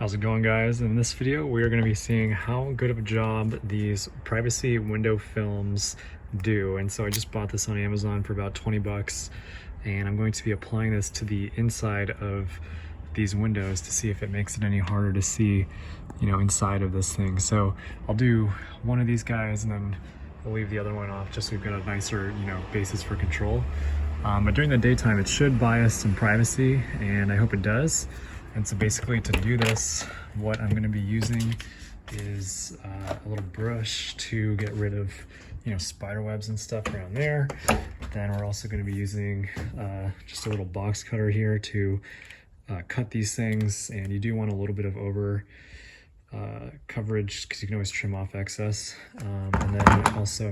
How's it going, guys? In this video we are going to be seeing how good of a job these privacy window films do. And so I just bought this on Amazon for about 20 bucks, and I'm going to be applying this to the inside of these windows to see if it makes it any harder to see, inside of this thing. So I'll do one of these guys and then I'll leave the other one off just so we've got a nicer, basis for control. But during the daytime it should buy us some privacy, and I hope it does. And so basically, to do this, what I'm going to be using is a little brush to get rid of, spider webs and stuff around there. Then we're also going to be using just a little box cutter here to cut these things. And you do want a little bit of over coverage because you can always trim off excess. And then also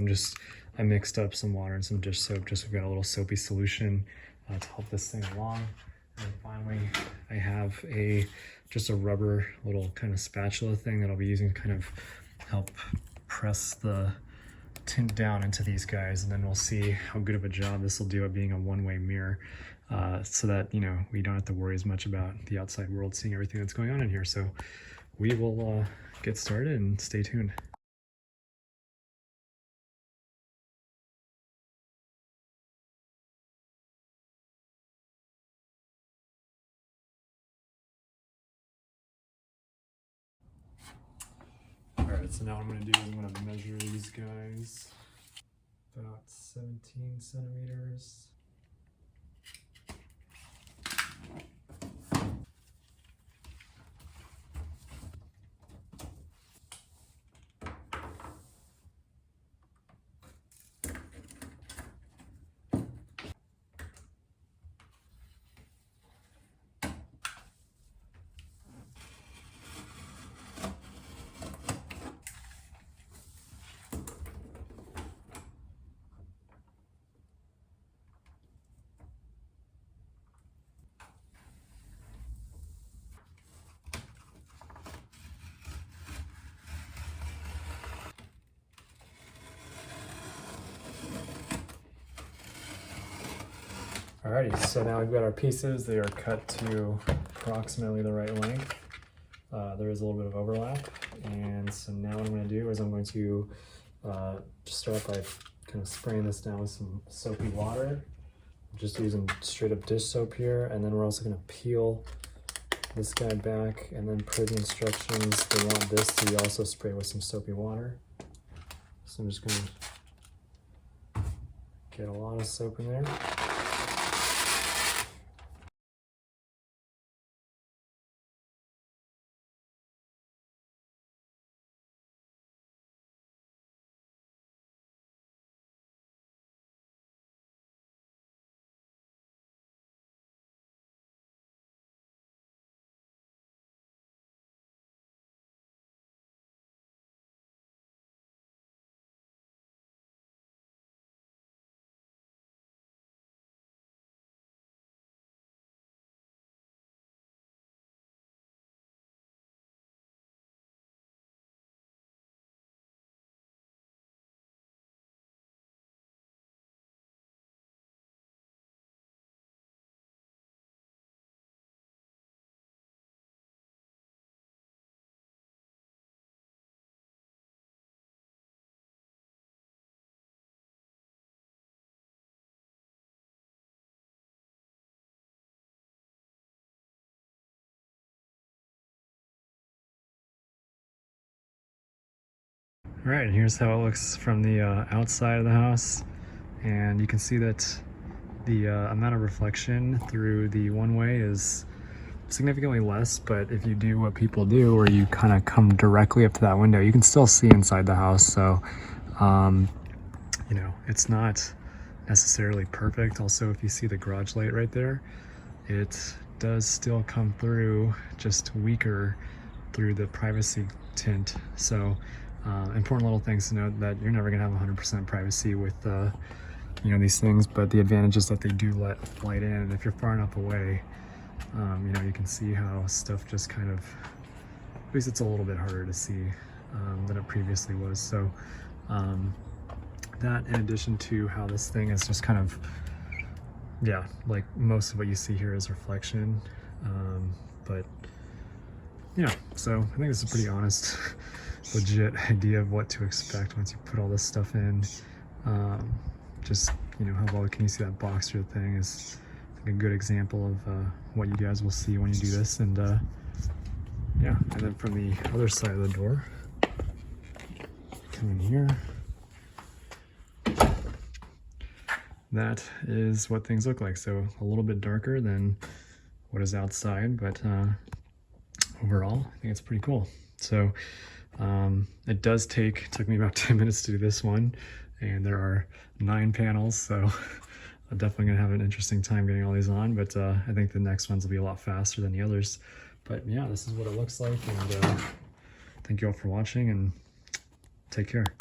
I mixed up some water and some dish soap just so we've got a little soapy solution to help this thing along. And finally, I have just a rubber little kind of spatula thing that I'll be using to kind of help press the tint down into these guys, and then we'll see how good of a job this will do at being a one-way mirror, so that we don't have to worry as much about the outside world seeing everything that's going on in here. So we will get started and stay tuned. Alright, so now what I'm going to do is I'm going to measure these guys about 17 centimeters. Alrighty, so now we've got our pieces. They are cut to approximately the right length. There is a little bit of overlap, and so now what I'm going to do is I'm going to just start by kind of spraying this down with some soapy water. I'm just using straight up dish soap here, and then we're also going to peel this guy back, and then per the instructions they want this to be also sprayed with some soapy water. So I'm just going to get a lot of soap in there. All right, and here's how it looks from the outside of the house, and you can see that the amount of reflection through the one-way is significantly less. But if you do what people do, where you kind of come directly up to that window, you can still see inside the house. So it's not necessarily perfect. Also, if you see the garage light right there, it does still come through, just weaker through the privacy tint. So important little things to note, that you're never gonna have 100% privacy with these things, but the advantage is that they do let light in, and if you're far enough away, you can see how stuff just kind of, at least it's a little bit harder to see than it previously was. So that, in addition to how this thing is just kind of, yeah, like most of what you see here is reflection, but yeah, so I think this is a pretty honest, legit idea of what to expect once you put all this stuff in. Just, you know, how well can you see that box through the thing is like a good example of what you guys will see when you do this. And yeah, and then from the other side of the door, come in here. That is what things look like. So a little bit darker than what is outside, but overall, I think it's pretty cool. So it took me about 10 minutes to do this one, and there are 9 panels, so I'm definitely gonna have an interesting time getting all these on, but I think the next ones will be a lot faster than the others. But yeah, this is what it looks like, and thank you all for watching, and take care.